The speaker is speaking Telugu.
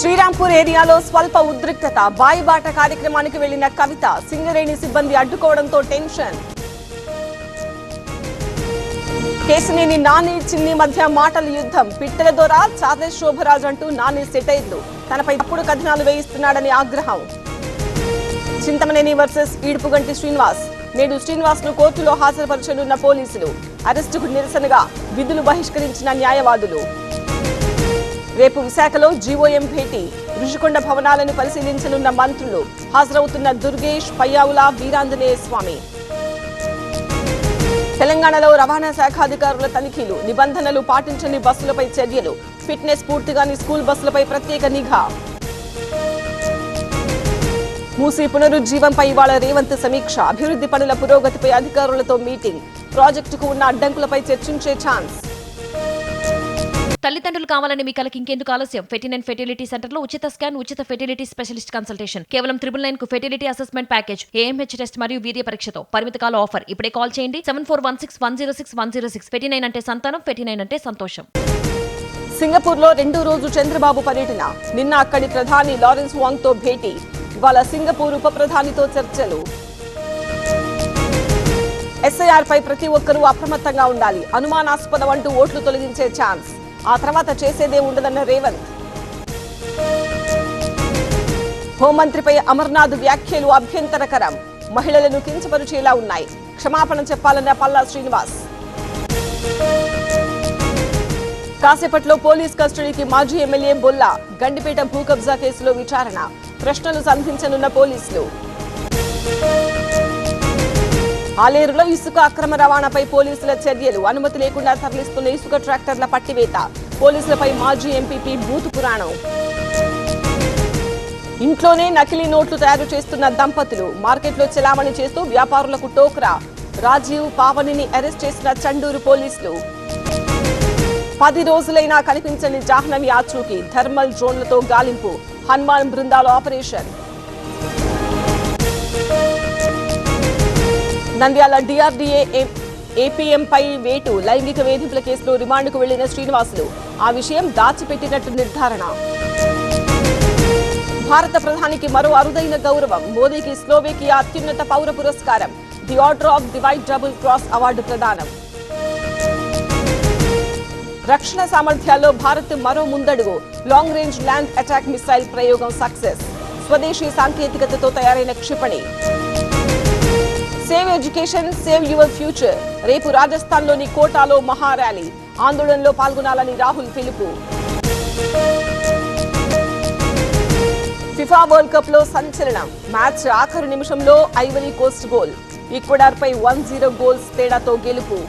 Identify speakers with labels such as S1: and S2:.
S1: శ్రీరాంపూర్ ఏరియాలో స్వల్ప ఉద్రిక్తత. బాయిబాట కార్యక్రమానికి వెళ్లిన కవిత సింగరేణి సిబ్బంది అడ్డుకోవడంతో టెన్షన్. కేశినేని నాని చిన్ని మధ్య మాటల యుద్ధం. పిట్టల దొర చార్లెస్ శోభరాజ్ అంటూ నాని సెటైర్లు. తనపై తప్పుడు కథనాలు వేయిస్తున్నాడని ఆగ్రహం. చింతమనేని వర్సెస్ ఈడుపుగంటి శ్రీనివాస్. నేడు శ్రీనివాస్ ను కోర్టులో హాజరుపరచనున్న పోలీసులు. అరెస్టుకు నిరసనగా విధులు బహిష్కరించిన న్యాయవాదులు. రేపు విశాఖలో జీఓఎం భేటీ. ఋషికొండ భవనాలను పరిశీలించనున్న మంత్రులు. హాజరవుతున్న దుర్గేష్, పయ్యావుల, వీరాంజనేయ స్వామి. తెలంగాణలో రవాణా శాఖ అధికారుల తనిఖీలు. నిబంధనలు పాటించని బస్సులపై చర్యలు. ఫిట్నెస్ పూర్తిగాని స్కూల్ బస్సులపై ప్రత్యేక నిఘా. మూసీ పునరుజ్జీవంపై ఇవాళ రేవంత్ సమీక్ష. అభివృద్ధి పనుల పురోగతిపై అధికారులతో మీటింగ్. ప్రాజెక్టుకు ఉన్న అడ్డంకులపై చర్చించే ఛాన్స్.
S2: తల్లిదండ్రులు కావాలని మీ కలకి ఇంకెందుకు ఆలస్యం? ఫెర్టినైన్ ఫెర్టిలిటీ సెంటర్ లో ఉచిత స్కాన్, ఉచిత ఫెర్టిలిటీ స్పెషలిస్ట్ కన్సల్టేషన్. కేవలం 999 కు fertility assessment package, AMH test మరియు వీర్య పరీక్షతో. పరిమిత కాల ఆఫర్. ఇప్పుడే కాల్ చేయండి 7416106106. ఫెర్టినైన్ అంటే సంతానం, ఫెర్టినైన్ అంటే సంతోషం.
S1: సింగపూర్ లో 2వ రోజు చంద్రబాబు పర్యటన. నిన్న అక్కడి ప్రధాని లారెన్స్ వాంగ్ తో భేటీ. ఇవాళ సింగపూర్ ఉప ప్రధానితో చర్చలు. ఎస్ఐఆర్ పై ప్రతి ఒక్కరూ అప్రమత్తంగా ఉండాలి. అనుమానాస్పదం అంటూ ఓట్లు తొలగించే ఛాన్స్. ఆ తర్వాత చేసేదే ఉండదన్న రేవంత్. హోంమంత్రిపై అమర్నాథ్ వ్యాఖ్యలు అభ్యంతరకరం. మహిళలను కించపరిచేలా ఉన్నాయి. క్షమాపణ చెప్పాలన్న పల్లా శ్రీనివాస్. కాసేపట్లో పోలీస్ కస్టడీకి మాజీ ఎమ్మెల్యే బొల్లా. గండిపేట భూ కబ్జా కేసులో విచారణ. ప్రశ్నలు సంధించనున్న పోలీసులు. ఆలేరులో ఇసుక అక్రమ రవాణాపై పోలీసుల చర్యలు. అనుమతి లేకుండా తరలిస్తున్న ఇసుక ట్రాక్టర్ల పట్టివేత. పోలీసులపై మాజీ ఎంపీపీ బూతు పురాణం. ఇంట్లోనే నకిలీ నోట్లు తయారు చేస్తున్న దంపతులు. మార్కెట్లో చెలామణి చేస్తూ వ్యాపారులకు టోక్రా. రాజీవ్, పావనిని అరెస్ట్ చేసిన చండూరు పోలీసులు. 10 రోజులైనా కనిపించని జాహ్నవి ఆచూకీ. థర్మల్ డ్రోన్లతో గాలింపు. హనుమాన్ బృందాల ఆపరేషన్. నంద్యాల డిఆర్డీఏ ఏపీఎంపై వేటు. లైంగిక వేధింపుల కేసులో రిమాండ్కు వెళ్లిన శ్రీనివాసులు. ఆ విషయం దాచిపెట్టినట్టు నిర్ధారణ. భారత ప్రధానికి మరో అరుదైన గౌరవం. మోదీకి స్లోవేకియా అత్యున్నత పౌర పురస్కారం. The order of the white double cross award ప్రదానం. రక్షణ సామర్థ్యాల్లో భారత్ మరో ముందడుగు. Long range land attack missile ప్రయోగం సక్సెస్. స్వదేశీ సాంకేతికతతో తయారైన క్షిపణి. Save education, save your future. రేపు రాజస్థాన్లోని కోటాలో మహా ర్యాలీ. ఆందోళనలో పాల్గొనాలని రాహుల్ పిలుపు. ఫిఫా వరల్డ్ కప్ లో సంచలనం. మ్యాచ్ ఆఖరు నిమిషంలో ఐవరీ కోస్ట్ గోల్. ఈక్వెడార్ పై 1-0 గోల్స్ తేడాతో గెలుపు.